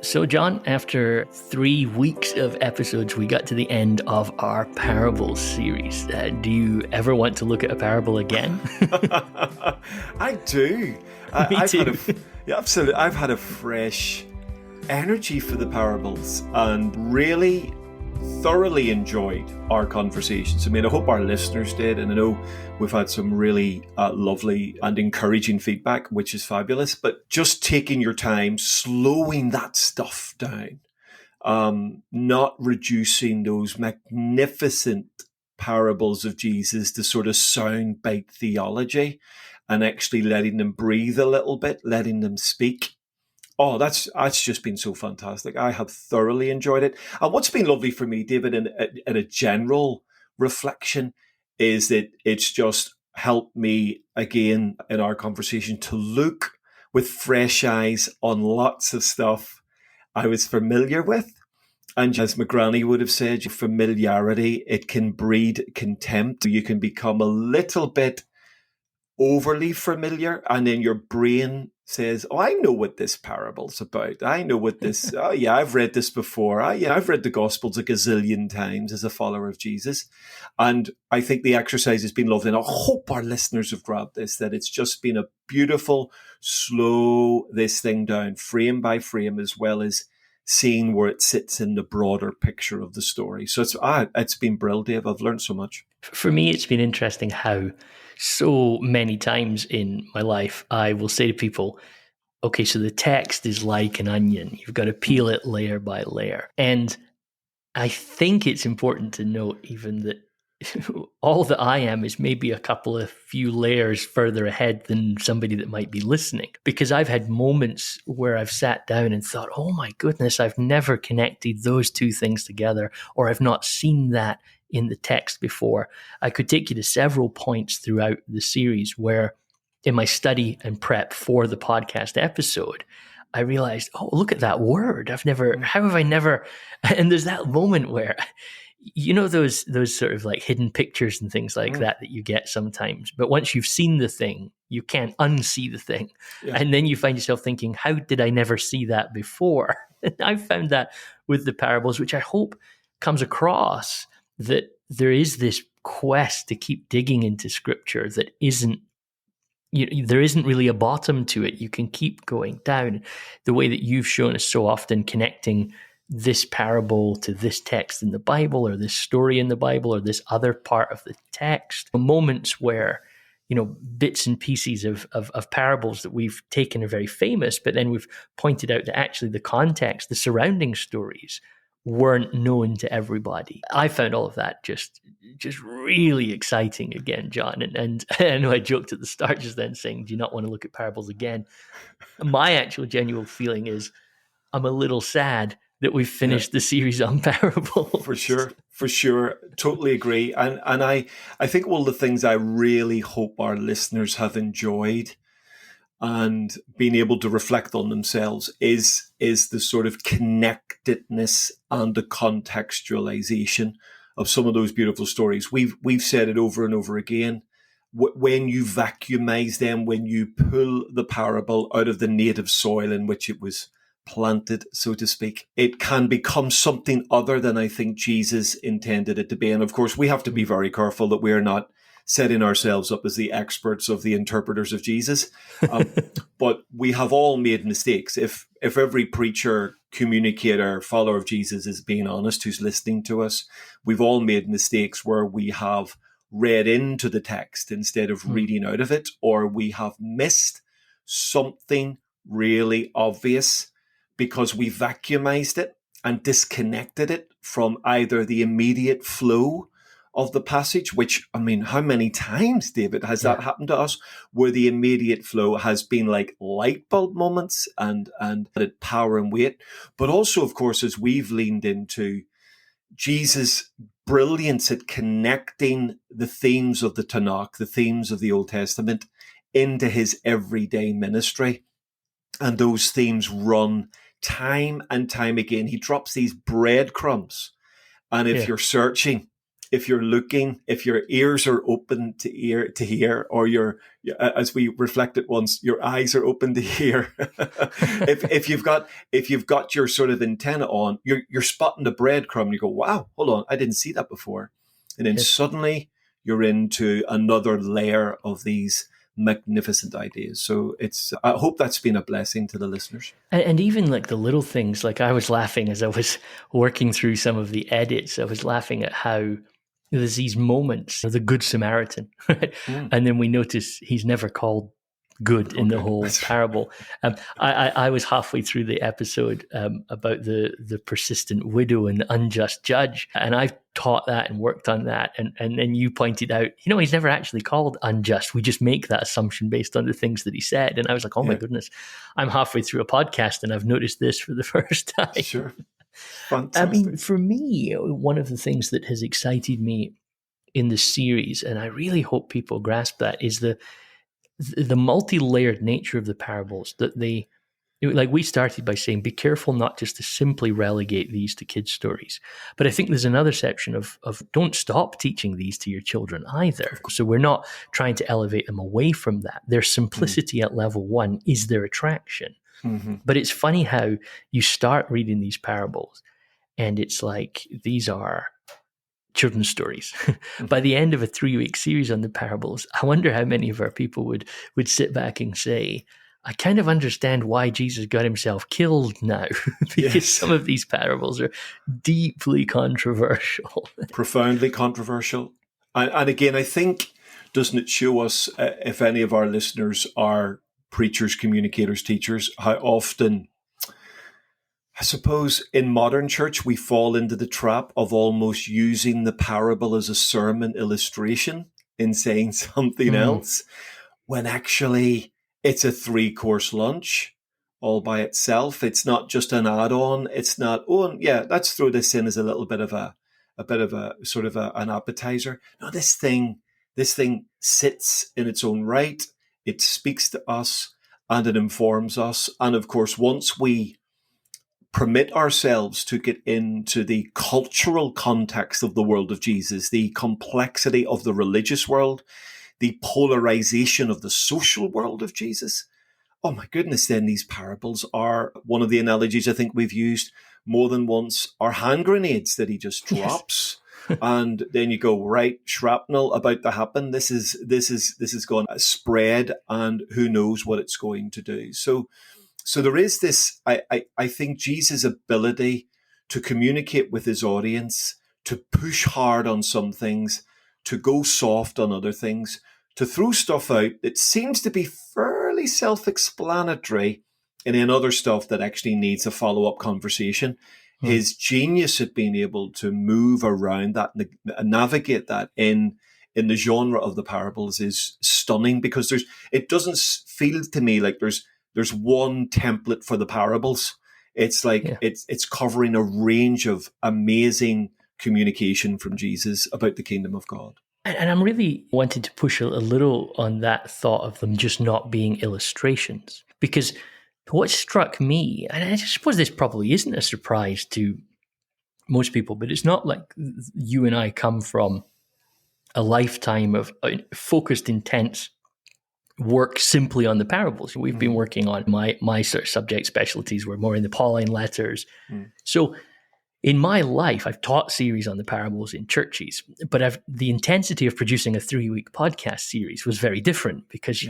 So, John, after 3 weeks of episodes, we got to the end of our parables series. Do you ever want to look at a parable again? I do. Me too. Absolutely. I've had a fresh energy for the parables and really thoroughly enjoyed our conversations. I mean, I hope our listeners did, and I know we've had some really lovely and encouraging feedback, which is fabulous. But just taking your time, slowing that stuff down, not reducing those magnificent parables of Jesus to sort of soundbite theology, and actually letting them breathe a little bit, letting them speak. Oh, that's just been so fantastic. I have thoroughly enjoyed it. And what's been lovely for me, David, in a general reflection, is that it's just helped me again in our conversation to look with fresh eyes on lots of stuff I was familiar with. And as my granny would have said, familiarity, it can breed contempt. You can become a little bit overly familiar, and then your brain says, oh, I know what this parable's about. I know what this, oh yeah, I've read this before. I've read the Gospels a gazillion times as a follower of Jesus. And I think the exercise has been lovely. And I hope our listeners have grabbed this, that it's just been a beautiful, slow this thing down, frame by frame, as well as seeing where it sits in the broader picture of the story. So it's been brilliant, Dave. I've learned so much. For me, it's been interesting how so many times in my life, I will say to people, okay, so the text is like an onion. You've got to peel it layer by layer. And I think it's important to note even that all that I am is maybe a couple of few layers further ahead than somebody that might be listening. Because I've had moments where I've sat down and thought, oh my goodness, I've never connected those two things together, or I've not seen that in the text before. I could take you to several points throughout the series where in my study and prep for the podcast episode, I realized, oh, look at that word. How have I never, and there's that moment where, you know, those sort of like hidden pictures and things like that you get sometimes. But once you've seen the thing, you can't unsee the thing. Yeah. And then you find yourself thinking, how did I never see that before? And I've found that with the parables, which I hope comes across, that there is this quest to keep digging into scripture that there isn't really a bottom to it. You can keep going down. The way that you've shown us so often, connecting this parable to this text in the Bible, or this story in the Bible, or this other part of the text. Moments where, bits and pieces of parables that we've taken are very famous, but then we've pointed out that actually the context, the surrounding stories, weren't known to everybody. I found all of that just really exciting again, John. And I know I joked at the start just then saying, do you not want to look at parables again? My actual genuine feeling is I'm a little sad that we've finished the series on parables. For sure. Totally agree. And I think one of the things I really hope our listeners have enjoyed and being able to reflect on themselves is the sort of connectedness and the contextualization of some of those beautiful stories. We've said it over and over again. When you vacuumize them, when you pull the parable out of the native soil in which it was planted, so to speak, it can become something other than I think Jesus intended it to be. And of course, we have to be very careful that we're not setting ourselves up as the experts of the interpreters of Jesus. But we have all made mistakes. If every preacher, communicator, follower of Jesus is being honest, who's listening to us, we've all made mistakes where we have read into the text instead of reading out of it, or we have missed something really obvious because we vacuumized it and disconnected it from either the immediate flow of the passage, which, I mean, how many times, David, has that happened to us, where the immediate flow has been like light bulb moments and power and weight. But also, of course, as we've leaned into Jesus' brilliance at connecting the themes of the Tanakh, the themes of the Old Testament, into his everyday ministry. And those themes run time and time again. He drops these breadcrumbs. And if you're searching, if you're looking, if your ears are open to hear, or as we reflected once, your eyes are open to hear. if you've got your sort of antenna on, you're spotting the breadcrumb. You go, wow, hold on, I didn't see that before, and then Yes. suddenly you're into another layer of these magnificent ideas. So I hope that's been a blessing to the listeners. And even like the little things, like I was laughing as I was working through some of the edits. I was laughing at how there's these moments of the Good Samaritan, right? And then we notice he's never called good in the whole parable. I was halfway through the episode about the persistent widow and the unjust judge, and I've taught that and worked on that, and then you pointed out, he's never actually called unjust. We just make that assumption based on the things that he said, and I was like, oh my goodness, I'm halfway through a podcast and I've noticed this for the first time. Sure. Fantastic. I mean, for me, one of the things that has excited me in the series, and I really hope people grasp that, is the multi-layered nature of the parables. That like we started by saying, be careful not just to simply relegate these to kids' stories. But I think there's another section of don't stop teaching these to your children either. So we're not trying to elevate them away from that. Their simplicity at level one is their attraction. Mm-hmm. But it's funny how you start reading these parables and it's like, these are children's stories. By the end of a 3-week series on the parables, I wonder how many of our people would sit back and say, I kind of understand why Jesus got himself killed now, because some of these parables are deeply controversial. Profoundly controversial. And again, I think, doesn't it show us, if any of our listeners are preachers, communicators, teachers, how often, I suppose, in modern church, we fall into the trap of almost using the parable as a sermon illustration in saying something else, when actually it's a 3-course lunch all by itself. It's not just an add-on. It's not, let's throw this in as a little bit of a sort of an appetizer. No, this thing sits in its own right. It speaks to us and it informs us. And of course, once we permit ourselves to get into the cultural context of the world of Jesus, the complexity of the religious world, the polarization of the social world of Jesus, oh my goodness, then these parables are, one of the analogies I think we've used more than once, are hand grenades that he just drops. Yes. And then you go, right, shrapnel about to happen. This is going to spread, and who knows what it's going to do. So there is this, I think, Jesus' ability to communicate with his audience, to push hard on some things, to go soft on other things, to throw stuff out that seems to be fairly self-explanatory, and then other stuff that actually needs a follow-up conversation. His genius at being able to move around that and navigate that in the genre of the parables is stunning, because it doesn't feel to me like there's one template for the parables. It's like it's covering a range of amazing communication from Jesus about the kingdom of God. And I'm really wanting to push a little on that thought of them just not being illustrations, because what struck me, and I suppose this probably isn't a surprise to most people, but it's not like you and I come from a lifetime of focused, intense work simply on the parables. We've been working on my sort of subject specialties were more in the Pauline letters. So in my life, I've taught series on the parables in churches, but the intensity of producing a 3-week podcast series was very different,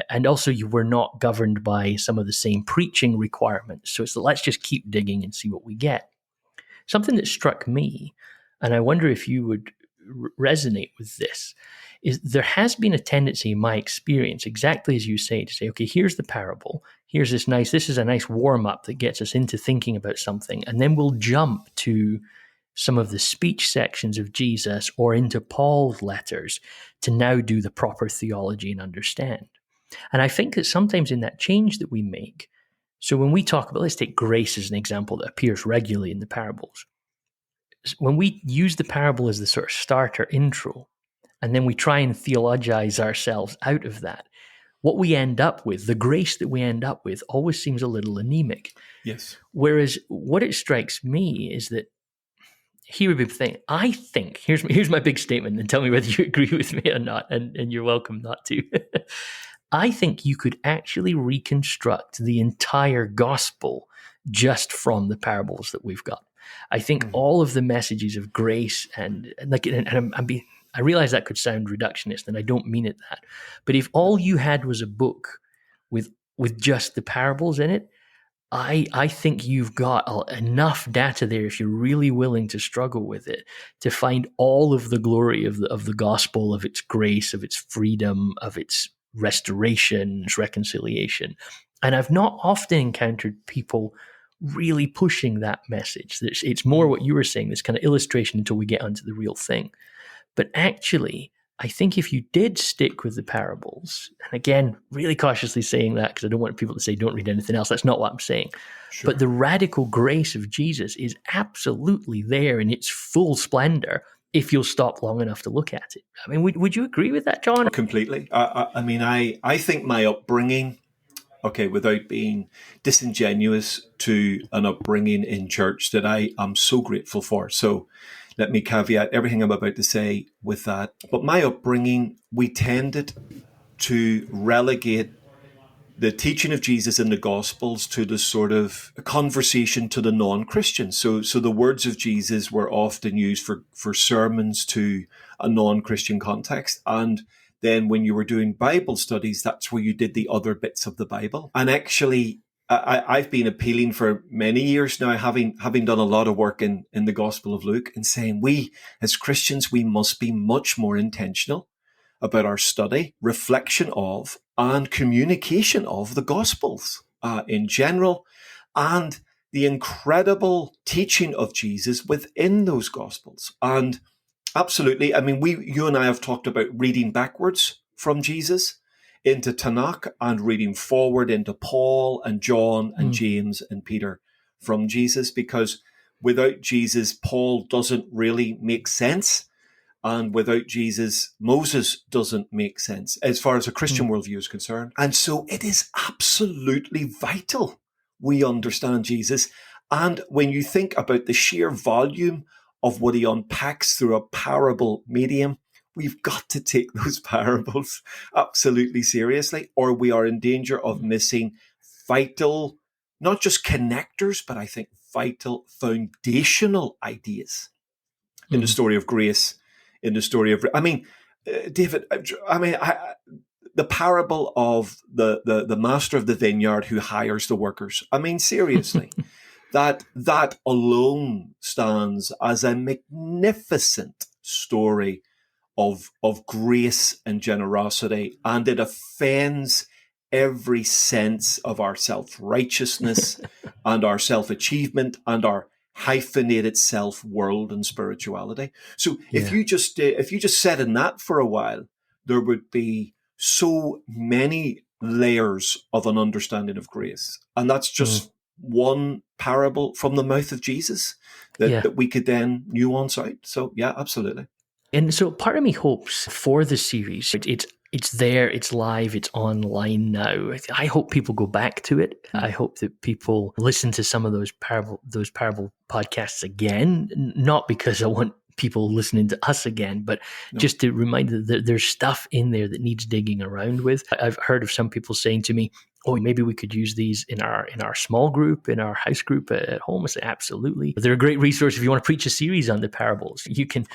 and also you were not governed by some of the same preaching requirements. So it's let's just keep digging and see what we get. Something that struck me, and I wonder if you would resonate with this, is there has been a tendency in my experience, exactly as you say, to say, okay, here's the parable. This is a nice warm-up that gets us into thinking about something. And then we'll jump to some of the speech sections of Jesus or into Paul's letters to now do the proper theology and understand. And I think that sometimes in that change that we make, so when we talk about, let's take grace as an example that appears regularly in the parables. When we use the parable as the sort of starter intro, and then we try and theologize ourselves out of that, what we end up with, the grace that we end up with, always seems a little anemic. Yes. Whereas what it strikes me is that here would be the thing. I think here's my big statement, and tell me whether you agree with me or not, and you're welcome not to. I think you could actually reconstruct the entire gospel just from the parables that we've got. I think all of the messages of grace and I realize that could sound reductionist, and I don't mean it that. But if all you had was a book with just the parables in it, I think you've got enough data there, if you're really willing to struggle with it, to find all of the glory of the gospel, of its grace, of its freedom, of its restoration, its reconciliation. And I've not often encountered people really pushing that message. It's more what you were saying, this kind of illustration until we get onto the real thing. But actually, I think if you did stick with the parables, and again, really cautiously saying that because I don't want people to say don't read anything else. That's not what I'm saying. Sure. But the radical grace of Jesus is absolutely there in its full splendor if you'll stop long enough to look at it. I mean, would you agree with that, John? Completely. I think my upbringing, without being disingenuous, to an upbringing in church that I am so grateful for. So let me caveat everything I'm about to say with that. But my upbringing, we tended to relegate the teaching of Jesus in the Gospels to the sort of conversation to the non-Christian. So the words of Jesus were often used for sermons to a non-Christian context. And then when you were doing Bible studies, that's where you did the other bits of the Bible. And actually, I've been appealing for many years now, having done a lot of work in the Gospel of Luke, and saying we, as Christians, we must be much more intentional about our study, reflection of, and communication of the Gospels in general, and the incredible teaching of Jesus within those Gospels. And absolutely, I mean, you and I have talked about reading backwards from Jesus into Tanakh and reading forward into Paul and John and James and Peter from Jesus, because without Jesus, Paul doesn't really make sense. And without Jesus, Moses doesn't make sense as far as a Christian worldview is concerned. And so it is absolutely vital we understand Jesus. And when you think about the sheer volume of what he unpacks through a parable medium, we've got to take those parables absolutely seriously, or we are in danger of missing vital, not just connectors, but I think vital foundational ideas in the story of grace, in the story of, David, the parable of the master of the vineyard who hires the workers. I mean, seriously, that alone stands as a magnificent story of grace and generosity, and it offends every sense of our self-righteousness and our self-achievement and our hyphenated self-world and spirituality. So if you just sat in that for a while, there would be so many layers of an understanding of grace. And that's just one parable from the mouth of Jesus that we could then nuance out. So yeah, absolutely. And so part of me hopes for the series, it's there, it's live, it's online now. I hope people go back to it. I hope that people listen to some of those parable podcasts again, not because I want people listening to us again, but just to remind them that there's stuff in there that needs digging around with. I've heard of some people saying to me, oh, maybe we could use these in our small group, in our house group at home. I say, absolutely. They're a great resource if you want to preach a series on the parables. You can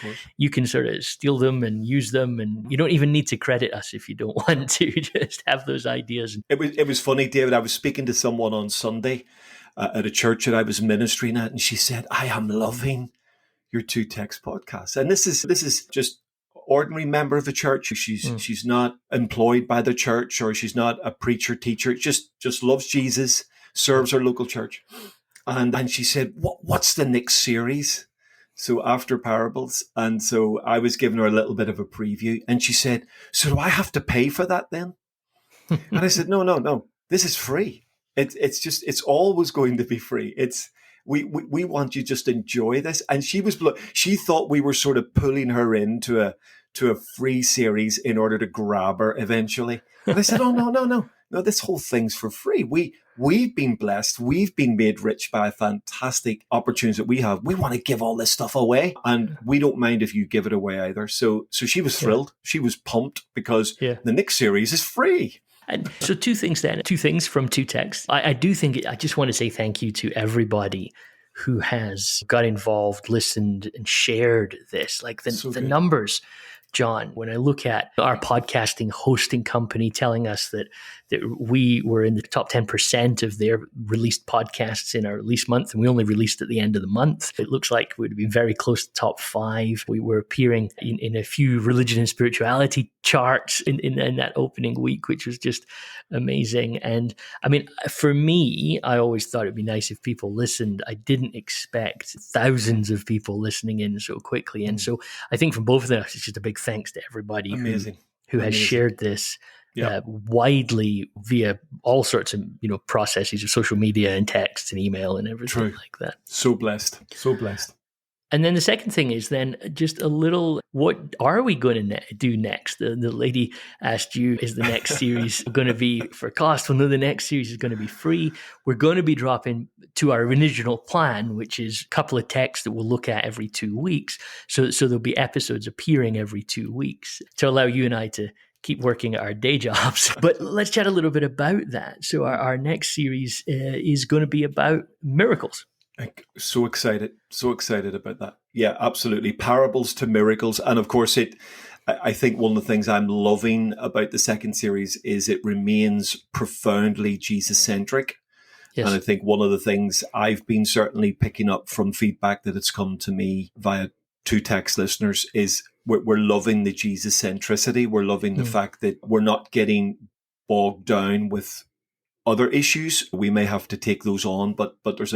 sort of steal them and use them, and you don't even need to credit us if you don't want to. Just have those ideas. It was funny, David. I was speaking to someone on Sunday at a church that I was ministering at, and she said, I am loving your Two Text podcast. And this is just ordinary member of the church. She's not employed by the church, or she's not a preacher, teacher. Just loves Jesus, serves her local church. And she said, what's the next series? So after parables. And so I was giving her a little bit of a preview, and she said, so do I have to pay for that then? And I said, no, this is free. It's always going to be free. We want you just enjoy this. And she thought we were sort of pulling her into a free series in order to grab her eventually. And I said, oh, no. no, this whole thing's for free. We've been blessed. We've been made rich by a fantastic opportunities that we have. We want to give all this stuff away, and we don't mind if you give it away either. So she was thrilled. She was pumped because the next series is free. And so two things from two texts. I do think, I just want to say thank you to everybody who has got involved, listened, and shared this. Like the numbers, John, when I look at our podcasting hosting company telling us that we were in the top 10% of their released podcasts in our release month, and we only released at the end of the month. It looks like we'd be very close to top 5. We were appearing in a few religion and spirituality charts in that opening week, which was just amazing. And I mean, for me, I always thought it'd be nice if people listened. I didn't expect thousands of people listening in so quickly. And so I think from both of us, it's just a big thanks to everybody who has shared this widely via all sorts of processes of social media and text and email and everything like that. So blessed. And then the second thing is then just a little, what are we going to do next? The lady asked you, is the next series going to be for cost? Well, no, the next series is going to be free. We're going to be dropping to our original plan, which is a couple of texts that we'll look at every 2 weeks. So there'll be episodes appearing every 2 weeks to allow you and I to keep working at our day jobs. But let's chat a little bit about that. So our next series is going to be about miracles. So excited about that. Yeah, absolutely. Parables to miracles. And of course, I think one of the things I'm loving about the second series is it remains profoundly Jesus-centric. Yes. And I think one of the things I've been certainly picking up from feedback that has come to me via 2 text listeners is we're loving the Jesus centricity. We're loving the fact that we're not getting bogged down with other issues. We may have to take those on, but there's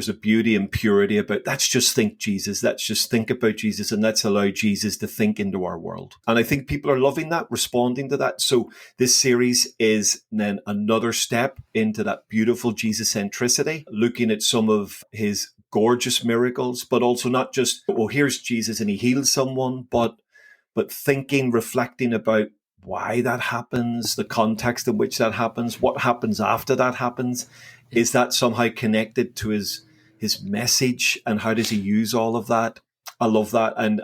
a beauty and purity about let's just think Jesus. Let's just think about Jesus, and let's allow Jesus to think into our world. And I think people are loving that, responding to that. So this series is then another step into that beautiful Jesus centricity, looking at some of his gorgeous miracles, but also not just, well, here's Jesus and he heals someone, but thinking, reflecting about why that happens, the context in which that happens, what happens after that happens. Is that somehow connected to his message, and how does he use all of that? I love that. And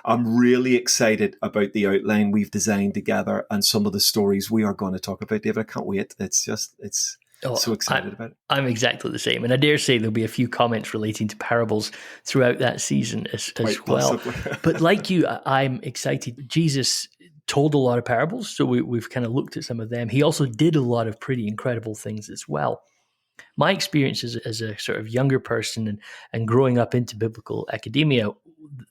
I'm really excited about the outline we've designed together and some of the stories we are going to talk about, David. I can't wait. So excited about it. I'm exactly the same. And I dare say there'll be a few comments relating to parables throughout that season as well. But like you, I'm excited. Jesus told a lot of parables, so we've kind of looked at some of them. He also did a lot of pretty incredible things as well. My experience as a sort of younger person and growing up into biblical academia,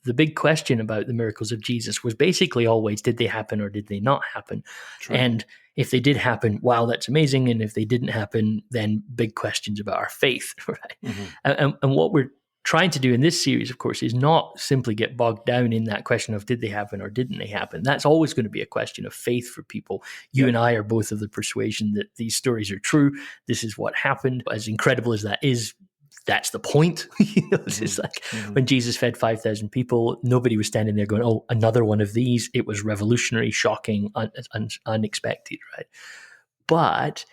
the big question about the miracles of Jesus was basically always, did they happen or did they not happen? True. And if they did happen, wow, that's amazing. And if they didn't happen, then big questions about our faith, right? Mm-hmm. And what we're trying to do in this series, of course, is not simply get bogged down in that question of did they happen or didn't they happen. That's always going to be a question of faith for people. You and I are both of the persuasion that these stories are true. This is what happened. As incredible as that is, that's the point. It's just like when Jesus fed 5,000 people, nobody was standing there going, oh, another one of these. It was revolutionary, shocking, unexpected, right? But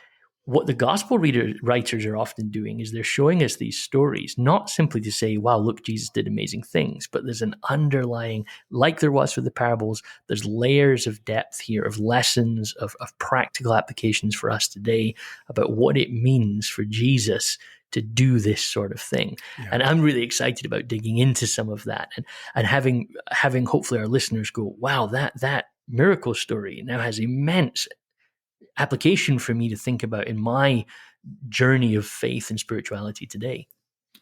what the gospel writers are often doing is they're showing us these stories, not simply to say, wow, look, Jesus did amazing things, but there's an underlying, like there was for the parables, there's layers of depth here, of lessons, of practical applications for us today about what it means for Jesus to do this sort of thing. Yeah. And I'm really excited about digging into some of that and having hopefully our listeners go, wow, that miracle story now has immense application for me to think about in my journey of faith and spirituality today.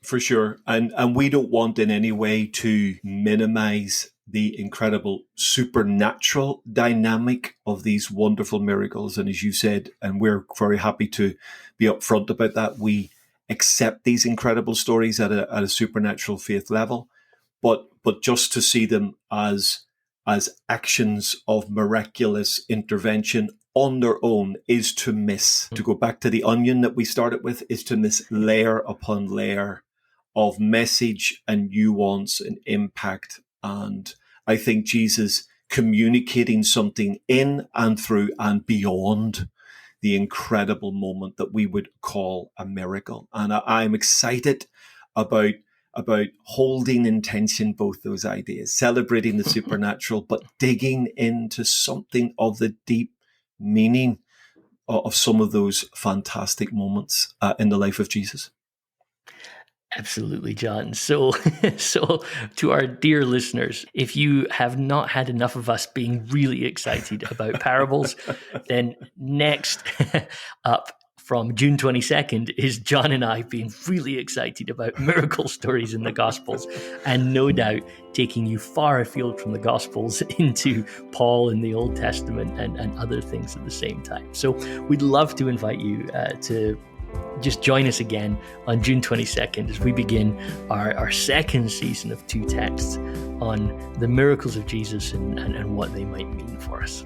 For sure. And we don't want in any way to minimize the incredible supernatural dynamic of these wonderful miracles. And as you said, and we're very happy to be upfront about that, we accept these incredible stories at a supernatural faith level, but just to see them as actions of miraculous intervention on their own is to miss. To go back to the onion that we started with, is to miss layer upon layer of message and nuance and impact. And I think Jesus communicating something in and through and beyond the incredible moment that we would call a miracle. And I'm excited about holding in tension both those ideas, celebrating the supernatural, but digging into something of the deep meaning of some of those fantastic moments in the life of Jesus. Absolutely, John. So to our dear listeners, if you have not had enough of us being really excited about parables, then next up from June 22nd is John and I being really excited about miracle stories in the Gospels, and no doubt taking you far afield from the Gospels into Paul in the Old Testament and other things at the same time. So we'd love to invite you to just join us again on June 22nd as we begin our second season of 2 texts on the miracles of Jesus and what they might mean for us.